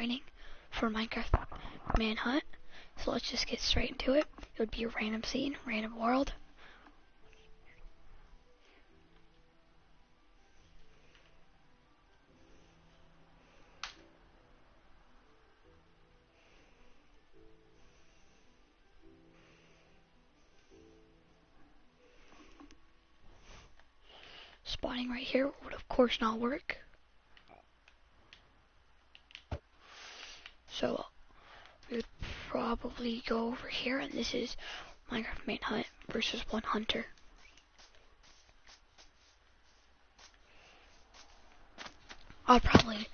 training for Minecraft manhunt. So let's just get straight into it. It would be a random scene, random world. Spawning right here would of course not work. So we would probably go over here, and this is Minecraft manhunt versus one hunter. I'll probably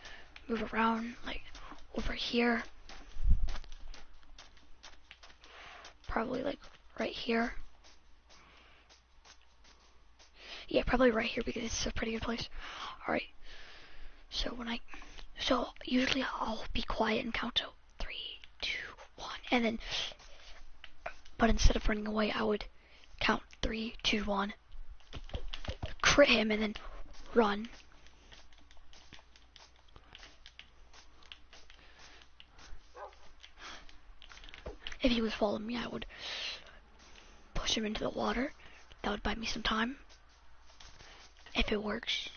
move around like over here. Probably like right here. Yeah, probably right here because it's a pretty good place. Alright. So usually I'll be quiet and count to 3, 2, 1, and then, but instead of running away, I would count 3, 2, 1, crit him, and then run. If he was following me, I would push him into the water. That would buy me some time. If it works.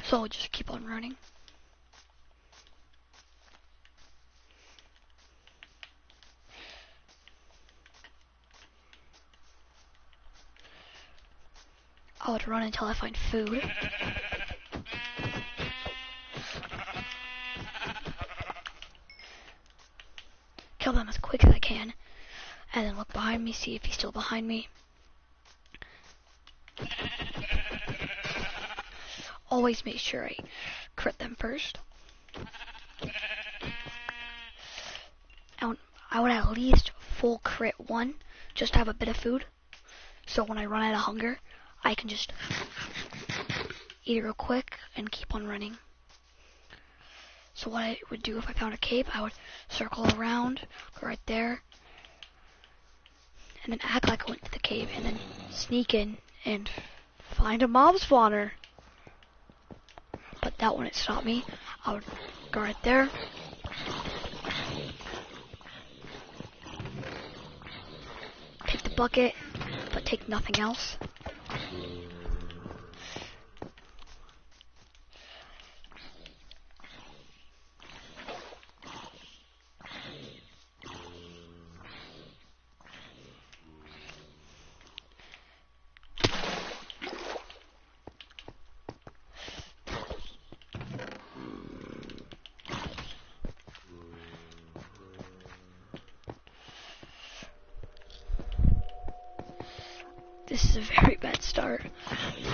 So I'll just keep on running. I would run until I find food. Kill them as quick as I can. And then look behind me, see if he's still behind me. Always make sure I crit them first. I would at least full crit one, just to have a bit of food. So when I run out of hunger, I can just eat it real quick and keep on running. So what I would do if I found a cave, I would circle around, go right there, and then act like I went to the cave, and then sneak in and find a mob spawner. But that wouldn't stop me. I would go right there. Take the bucket, but take nothing else. This is a very bad start,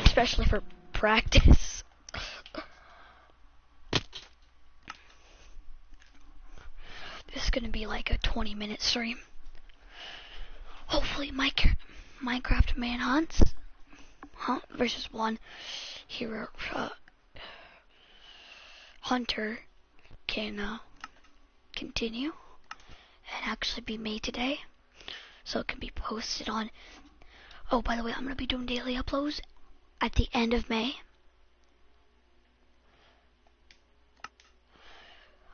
especially for practice. This is gonna be like a 20-minute stream. Hopefully Minecraft manhunts versus one hero hunter can continue and actually be made today, so it can be posted on. Oh, by the way, I'm going to be doing daily uploads at the end of May.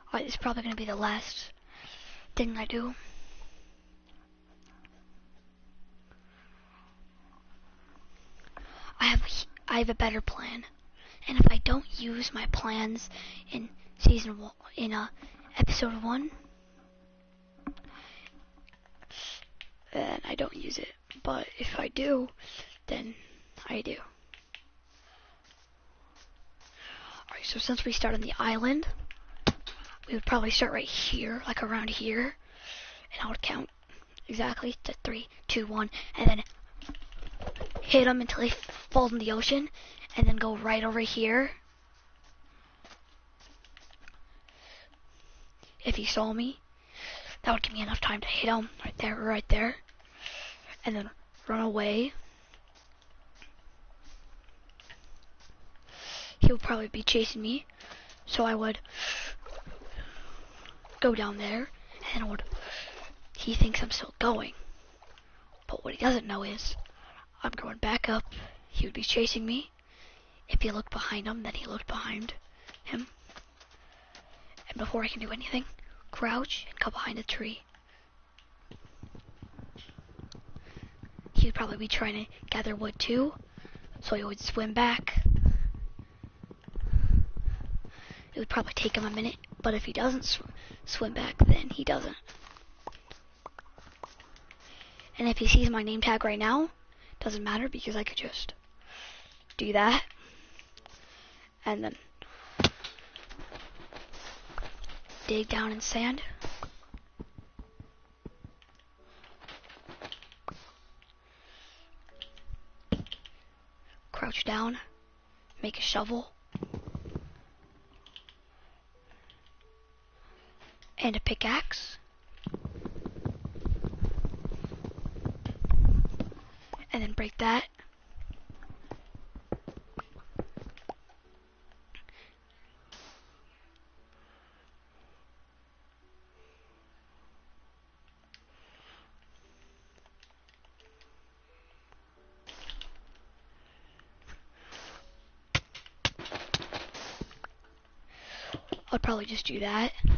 Alright, this is probably going to be the last thing I do. I have a better plan. And if I don't use my plans in season 1, in episode 1, then I don't use it. But if I do, then I do. Alright, so since we start on the island, we would probably start right here, like around here. And I would count exactly to 3, 2, 1, and then hit him until he falls in the ocean, and then go right over here. If he saw me, that would give me enough time to hit him right there, and then run away. He would probably be chasing me, so I would go down there, and he thinks I'm still going. But what he doesn't know is I'm going back up. He would be chasing me. If he looked behind him, then he looked behind him. And before I can do anything, crouch and go behind a tree. He would probably be trying to gather wood too, so he would swim back. It would probably take him a minute, but if he doesn't swim back, then he doesn't. And if he sees my name tag right now, doesn't matter because I could just do that. And then dig down in sand. Crouch down. Make a shovel. And a pickaxe. And then break that. I'd probably just do that. And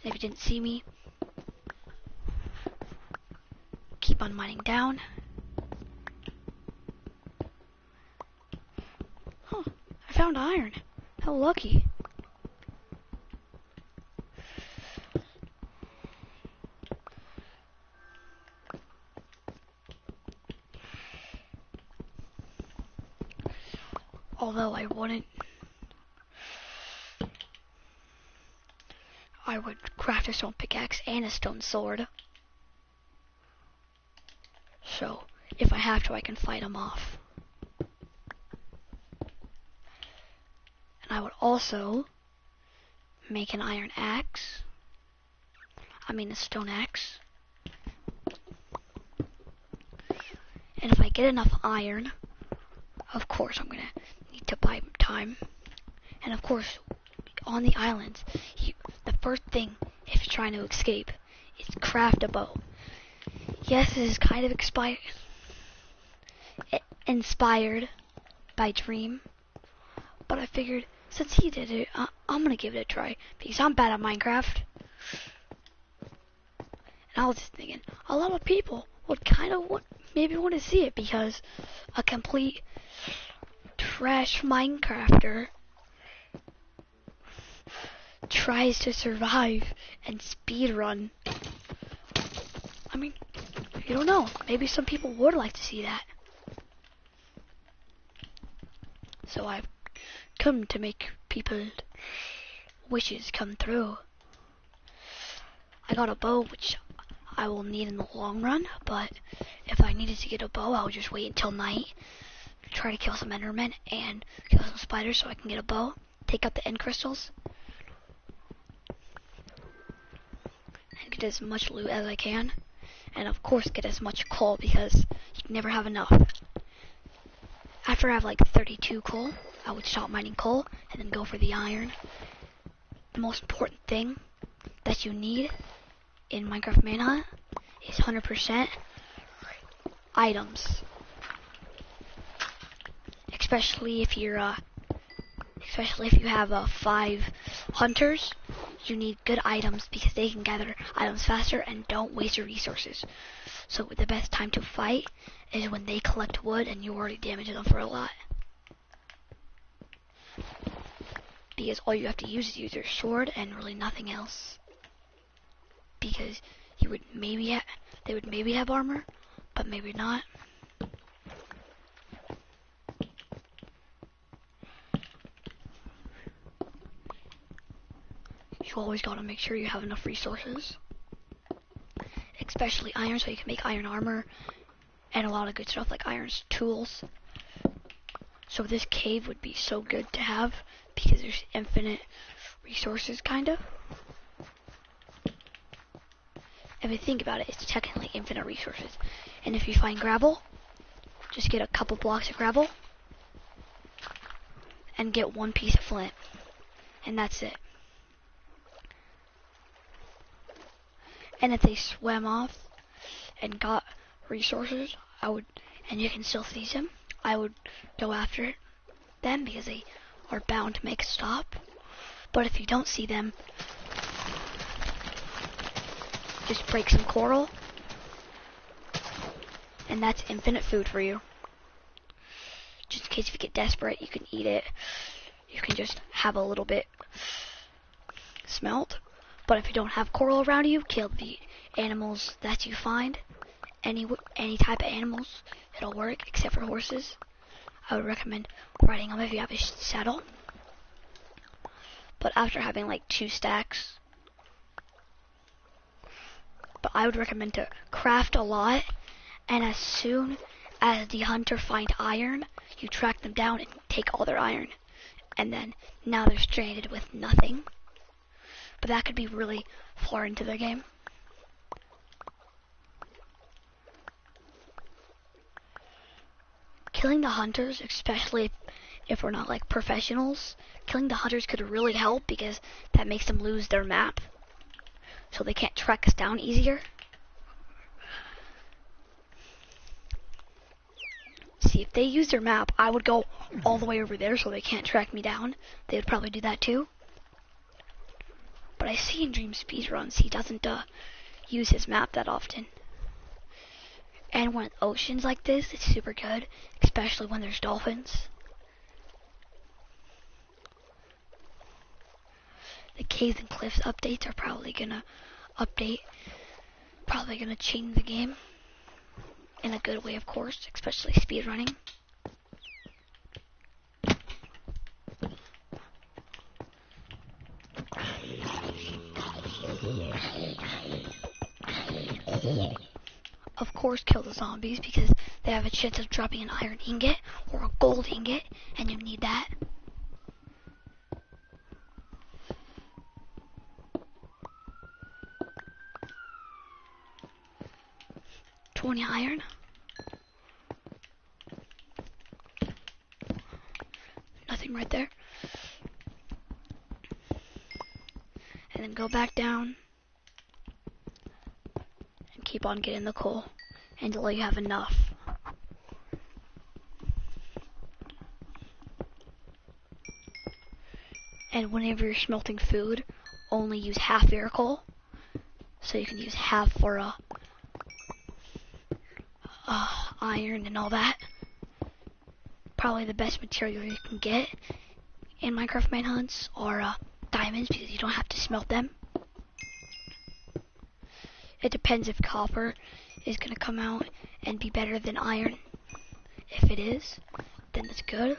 if he didn't see me, keep on mining down. Huh, I found iron. How lucky. Although I would craft a stone pickaxe and a stone sword. So, if I have to, I can fight them off. And I would also make an iron axe. A stone axe. And if I get enough iron, of course I'm gonna need to buy time. And of course, on the islands, the first thing, if you're trying to escape, is craft a bow. Yes, this is kind of inspired by Dream, but I figured since he did it, I'm gonna give it a try because I'm bad at Minecraft. And I was just thinking, a lot of people would maybe want to see it because a complete trash Minecrafter tries to survive and speedrun. You don't know. Maybe some people would like to see that. So I've come to make people's wishes come true. I got a bow, which I will need in the long run, but if I needed to get a bow, I'll just wait until night, try to kill some endermen and kill some spiders so I can get a bow, take out the end crystals, and get as much loot as I can, and of course get as much coal because you can never have enough. After I have like 32 coal, I would stop mining coal and then go for the iron. The most important thing that you need in Minecraft Manhunt is 100% items. Especially if you have 5 hunters, you need good items because they can gather items faster and don't waste your resources. So the best time to fight is when they collect wood and you already damaged them for a lot. Because all you have to use is use your sword and really nothing else. Because they would maybe have armor, but maybe not. You always gotta make sure you have enough resources. Especially iron, so you can make iron armor and a lot of good stuff like iron tools. So this cave would be so good to have because there's infinite resources, kinda. If you think about it, it's technically infinite resources. And if you find gravel, just get a couple blocks of gravel and get 1 piece of flint. And that's it. And if they swam off and got resources, and you can still seize them, I would go after them because they are bound to make a stop. But if you don't see them, just break some coral, and that's infinite food for you. Just in case if you get desperate, you can eat it. You can just have a little bit smelt. But if you don't have coral around you, kill the animals that you find. Any type of animals, it'll work, except for horses. I would recommend riding them if you have a saddle. But after having like 2 stacks, but I would recommend to craft a lot, and as soon as the hunter find iron, you track them down and take all their iron. And then now they're stranded with nothing. But that could be really far into the game. Killing the hunters, especially if we're not like professionals, killing the hunters could really help because that makes them lose their map. So they can't track us down easier. See, if they use their map, I would go all the way over there so they can't track me down. They would probably do that too. But I see in Dream speedruns, he doesn't use his map that often. And when oceans like this, it's super good, especially when there's dolphins. The caves and cliffs updates are probably gonna change the game in a good way, of course, especially speedrunning. Of course, kill the zombies because they have a chance of dropping an iron ingot or a gold ingot, and you need that. $20 iron. Nothing right there. And then go back down and keep on getting the coal until you have enough. And whenever you're smelting food, only use half your coal, so you can use half for iron and all that. Probably the best material you can get in Minecraft manhunts are diamonds because you don't have to smelt them. It depends if copper is going to come out and be better than iron. If it is, then it's good.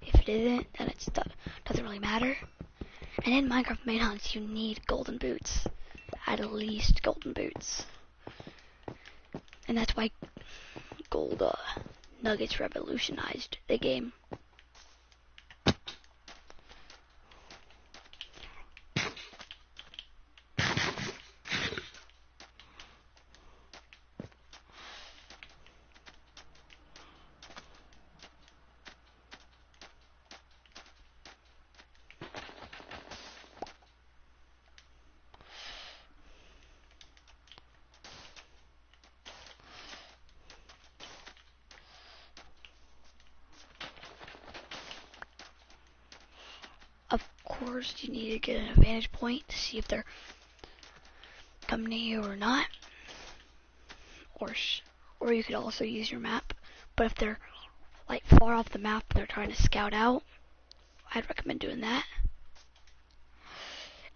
If it isn't, then it doesn't really matter. And in Minecraft manhunts, you need golden boots. At least golden boots. And that's why gold nuggets revolutionized the game. Of course, you need to get an vantage point to see if they're coming to you or not. Or you could also use your map. But if they're like far off the map and they're trying to scout out, I'd recommend doing that.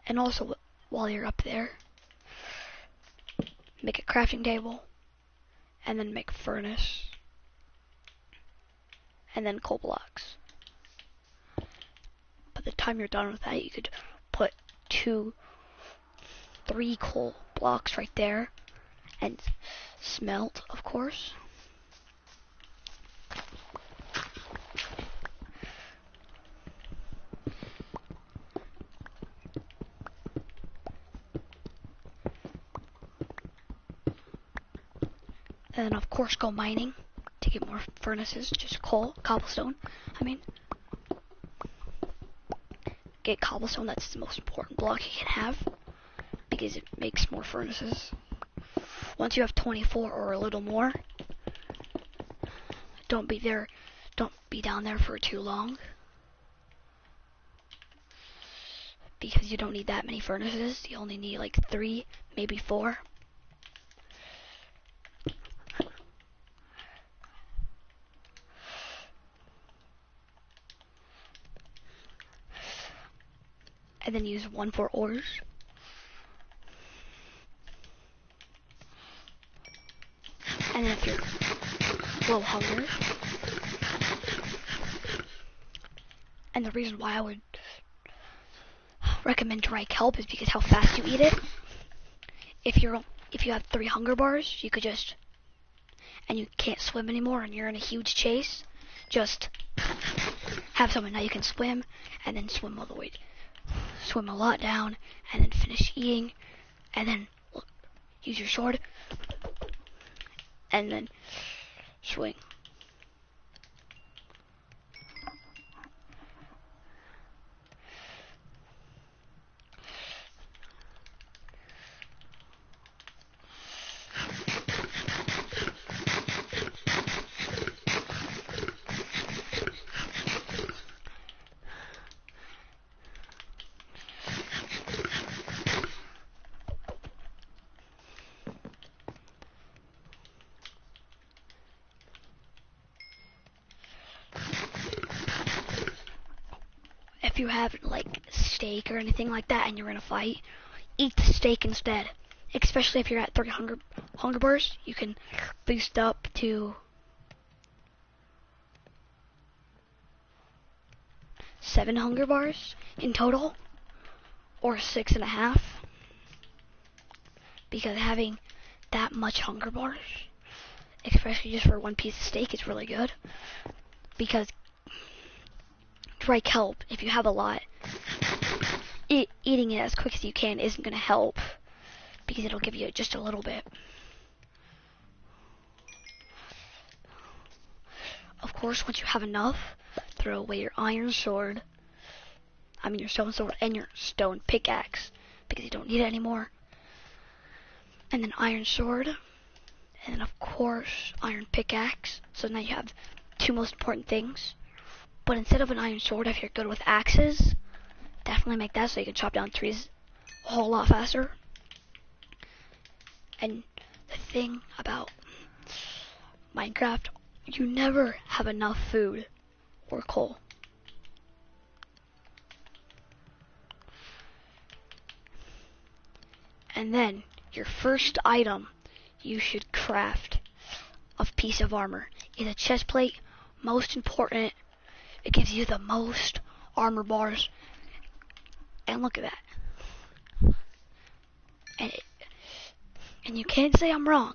And also, while you're up there, make a crafting table, and then make a furnace, and then coal blocks. By the time you're done with that, you could put 2, 3 coal blocks right there, and smelt, of course. And then of course go mining to get more furnaces, just cobblestone, I mean. Get cobblestone, that's the most important block you can have. because it makes more furnaces. Once you have 24 or a little more, don't be down there for too long, because you don't need that many furnaces. You only need like 3, maybe 4. And then use 1 for ores. And then if you're low hunger, and the reason why I would recommend dry kelp is because how fast you eat it. If you have 3 hunger bars, you could just, and you can't swim anymore and you're in a huge chase, just have some, and now you can swim, and then swim all the way, swim a lot down, and then finish eating, and then use your sword, and then swing. If you have like steak or anything like that and you're in a fight, eat the steak instead. Especially if you're at 3 hunger bars, you can boost up to 7 hunger bars in total, or 6.5, because having that much hunger bars, especially just for 1 piece of steak, is really good. Because dry kelp, if you have a lot, eating it as quick as you can isn't going to help, because it'll give you just a little bit. Of course, once you have enough, throw away your iron sword, your stone sword, and your stone pickaxe, because you don't need it anymore. And then iron sword, and then of course iron pickaxe. So now you have 2 most important things. But instead of an iron sword, if you're good with axes, definitely make that so you can chop down trees a whole lot faster. And the thing about Minecraft, you never have enough food or coal. And then your first item you should craft a piece of armor is a chest plate. Most important, it gives you the most armor bars. And look at that. And you can't say I'm wrong.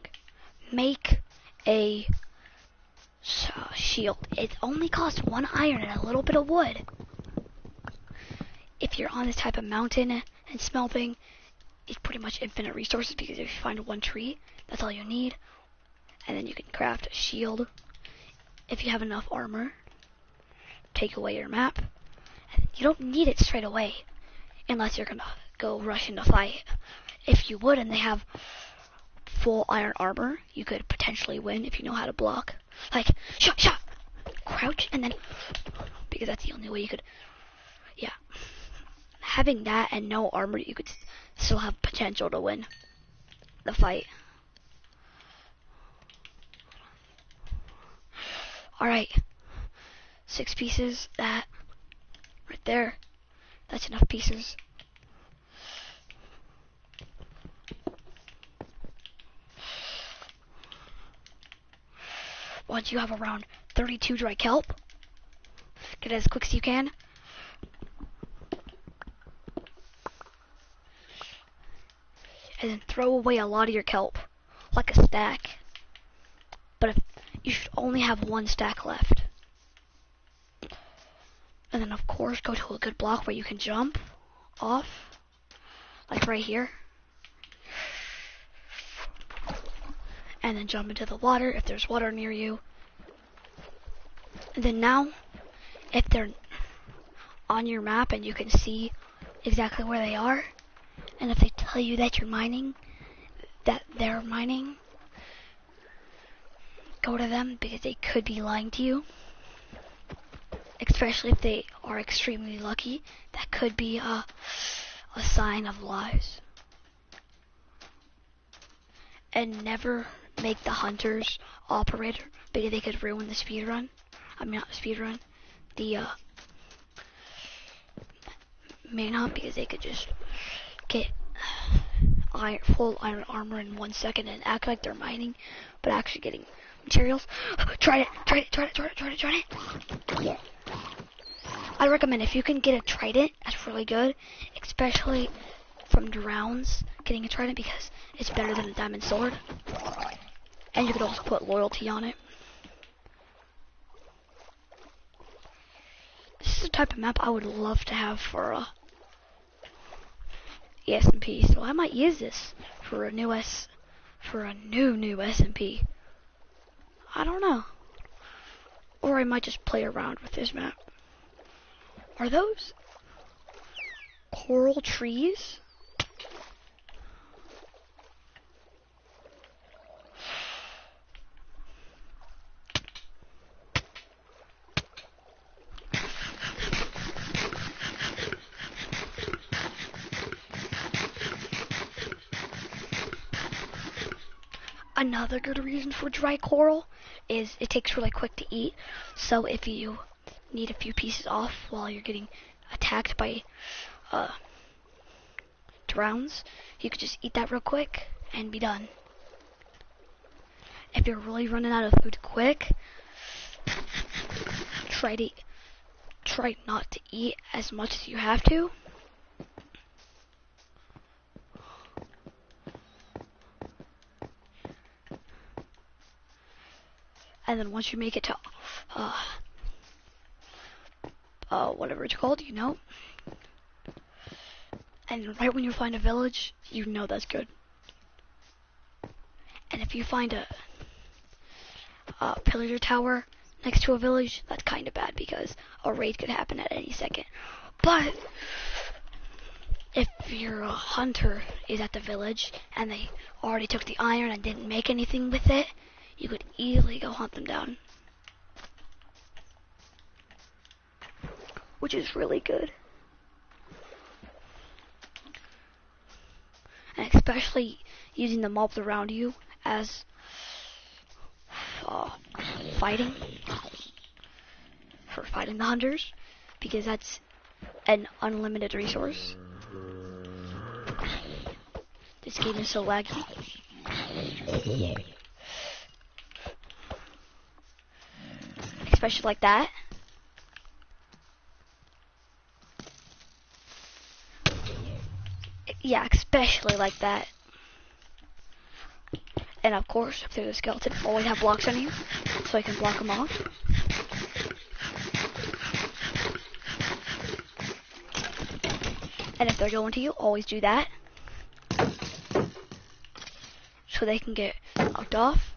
Make a shield. It only costs 1 iron and a little bit of wood. If you're on this type of mountain and smelting, it's pretty much infinite resources, because if you find 1 tree, that's all you need. And then you can craft a shield. If you have enough armor, take away your map. You don't need it straight away, unless you're gonna go rush into fight. If you would and they have full iron armor, you could potentially win if you know how to block. Like, shot, crouch, and then, because that's the only way you could, yeah. Having that and no armor, you could still have potential to win the fight. Alright, 6 pieces, that, right there, that's enough pieces. Once you have around 32 dry kelp, get it as quick as you can. And then throw away a lot of your kelp, like a stack. But if you should only have 1 stack left. And then of course go to a good block where you can jump off, like right here. And then jump into the water if there's water near you. And then now, if they're on your map and you can see exactly where they are, and if they tell you that you're mining, that they're mining, go to them because they could be lying to you. Especially if they are extremely lucky, that could be a sign of lies. And never make the hunters operator because they could ruin the speed run. I mean, not the speed run, the manhunt, because they could just get full iron armor in 1 second and act like they're mining, but actually getting materials. Try it. Yeah. I recommend if you can get a trident, that's really good, especially from drowns, getting a trident because it's better than a diamond sword. And you could also put loyalty on it. This is the type of map I would love to have for SMP, so I might use this for a new new SMP. I don't know. Or I might just play around with this map. Are those coral trees? Another good reason for dry coral is it takes really quick to eat. So if you need a few pieces off while you're getting attacked by drowns, you could just eat that real quick and be done. If you're really running out of food quick, try not to eat as much as you have to. And then once you make it to whatever it's called, you know. And right when you find a village, you know that's good. And if you find a pillager tower next to a village, that's kind of bad because a raid could happen at any second. But if your hunter is at the village and they already took the iron and didn't make anything with it, you could easily go hunt them down. Which is really good. And especially using the mobs around you as fighting the hunters, because that's an unlimited resource. This game is so laggy. Especially like that. Yeah, especially like that. And of course, if there's a skeleton, always have blocks on you, so I can block them off. And if they're going to you, always do that, so they can get knocked off.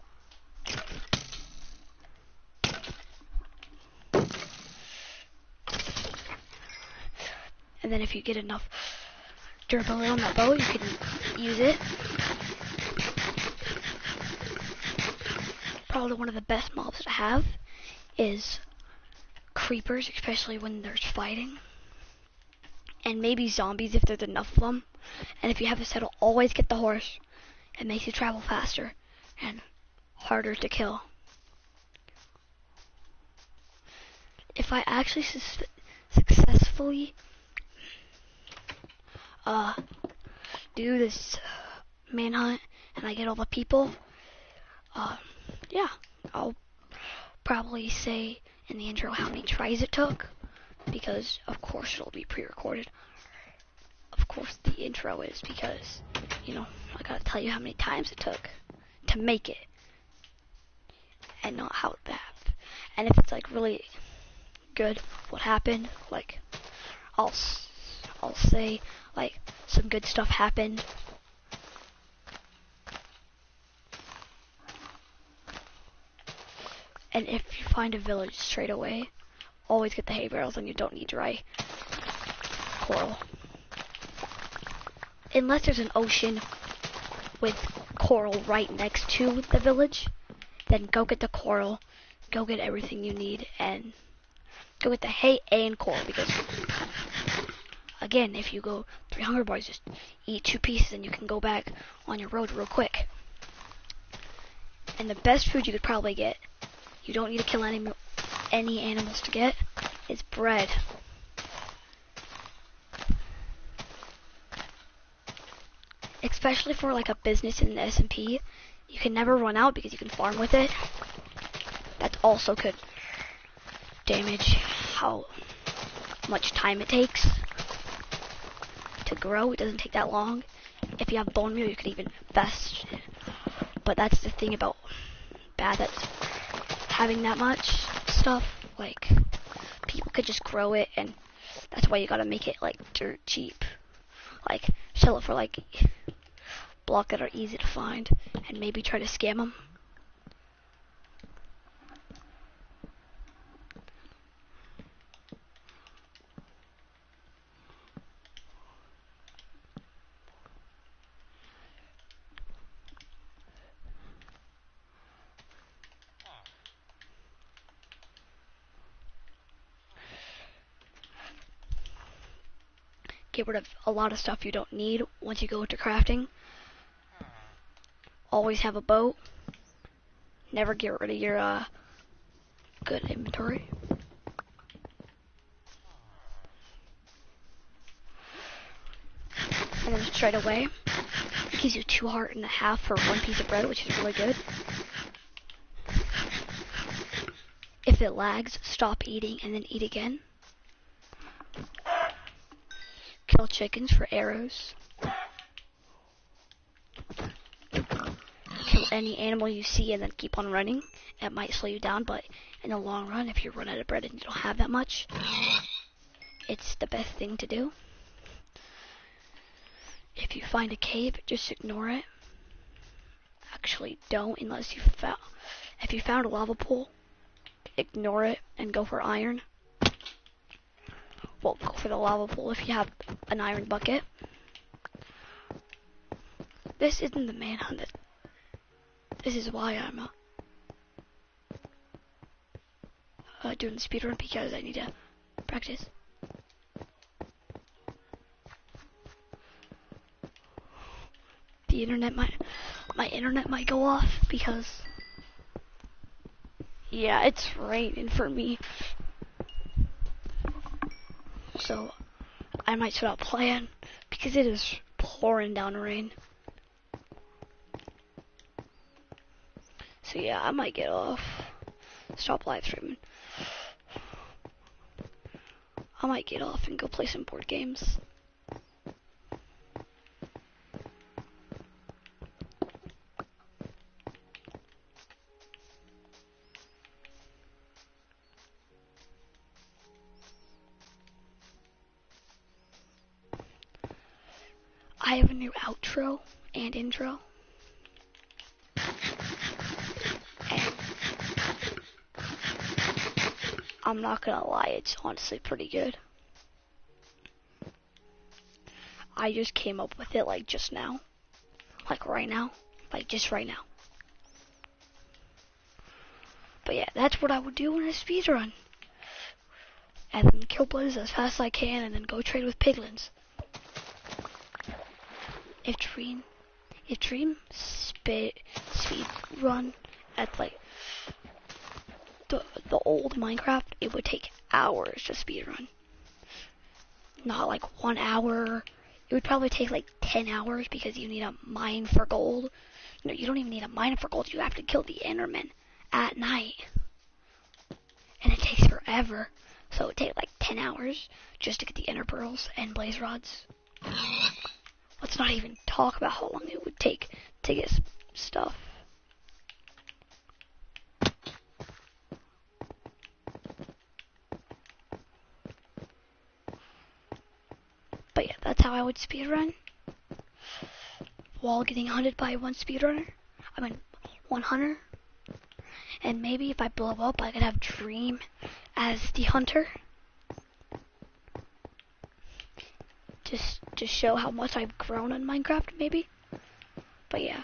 And then if you get enough durability on that bow, you can use it. Probably one of the best mobs to have is creepers, especially when there's fighting. And maybe zombies if there's enough of them. And if you have a saddle, always get the horse. It makes you travel faster and harder to kill. If I actually successfully do this manhunt and I get all the people, yeah, I'll probably say in the intro how many tries it took, because of course it'll be pre-recorded. Of course the intro is, because, you know, I gotta tell you how many times it took to make it, and not how that. And if it's like really good, what happened, like I'll say like some good stuff happened. And if you find a village straight away, always get the hay barrels and you don't need dry coral. unless there's an ocean with coral right next to the village, then go get the coral, go get everything you need, and go get the hay and coral, because again, if you go 3 hunger bars, just eat 2 pieces and you can go back on your road real quick. And the best food you could probably get, you don't need to kill any animals to get, is bread. Especially for like a business in the S&P, you can never run out because you can farm with it. That also could damage how much time it takes to grow. It doesn't take that long. If you have bone meal, you could even fast it. But that's the thing about that's having that much stuff. Like, people could just grow it, and that's why you gotta make it like dirt cheap. Like, sell it for like blocks that are easy to find, and maybe try to scam them. Get rid of a lot of stuff you don't need once you go into crafting. Always have a boat. Never get rid of your good inventory. And then straight away, it gives you 2 heart and a half for 1 piece of bread, which is really good. If it lags, stop eating and then eat again. Kill chickens for arrows. Kill any animal you see and then keep on running. It might slow you down, but in the long run, if you run out of bread and you don't have that much, it's the best thing to do. If you find a cave, just ignore it. Actually, don't unless if you found a lava pool, ignore it and go for iron. Well, go for the lava pool if you have an iron bucket. This isn't the manhunt. This is why I'm doing the speedrun, because I need to practice. The internet my internet might go off because, yeah, it's raining for me. So I might start playing because it is pouring down rain. So yeah, I might get off. Stop live streaming. I might get off and go play some board games. I have a new outro and intro. And I'm not gonna lie, it's honestly pretty good. I just came up with it like just now. Like right now. Like just right now. But yeah, that's what I would do in a speedrun. And then kill players as fast as I can and then go trade with piglins. If Dream speed run at like the old Minecraft, it would take hours to speed run. Not like 1 hour. It would probably take like 10 hours because you need a mine for gold. No, you don't even need a mine for gold. You have to kill the Enderman at night. And it takes forever. So it would take like 10 hours just to get the Ender pearls and blaze rods. Let's not even talk about how long it would take to get stuff. But yeah, that's how I would speedrun. While getting hunted by one hunter. And maybe if I blow up, I could have Dream as the hunter. just to show how much I've grown in Minecraft, maybe. But yeah,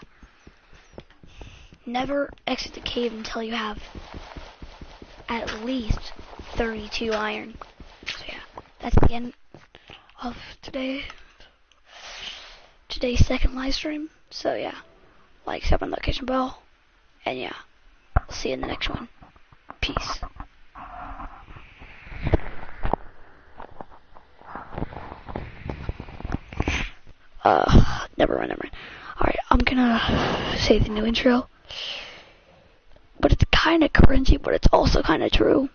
never exit the cave until you have at least 32 iron. So yeah, that's the end of today's second live stream. So yeah, like, sub, and notification bell, and yeah, we'll see you in the next one. Peace. Never mind. Alright, I'm gonna say the new intro. But it's kinda cringy, but it's also kinda true.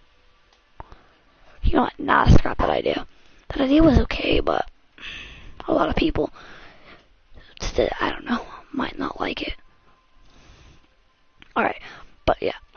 You know what? Nah, scrap that idea. That idea was okay, but a lot of people, I don't know, might not like it. Alright, but yeah.